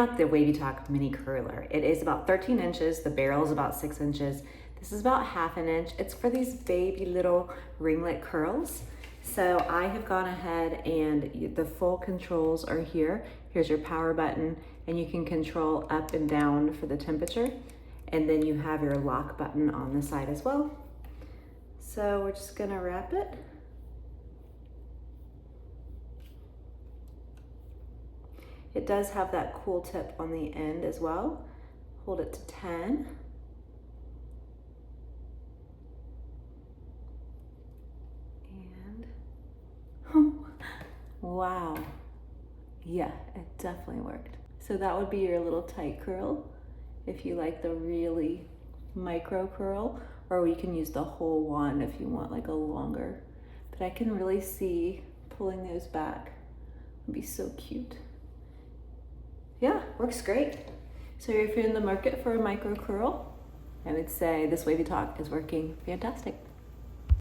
out the Wavytalk mini curler. It is about 13 inches. The barrel is about 6 inches. This is about ½ inch. It's for these baby little ringlet curls. So I have gone ahead and the full controls are here. Here's your power button, and you can control up and down for the temperature. And then you have your lock button on the side as well. So we're just gonna wrap it. It does have that cool tip on the end as well. Hold it to 10. And, oh, wow. Yeah, it definitely worked. So that would be your little tight curl if you like the really micro curl, or we can use the whole one if you want like a longer. But I can really see pulling those back would be so cute. Yeah, works great. So if you're in the market for a micro curl, I would say this Wavytalk is working fantastic.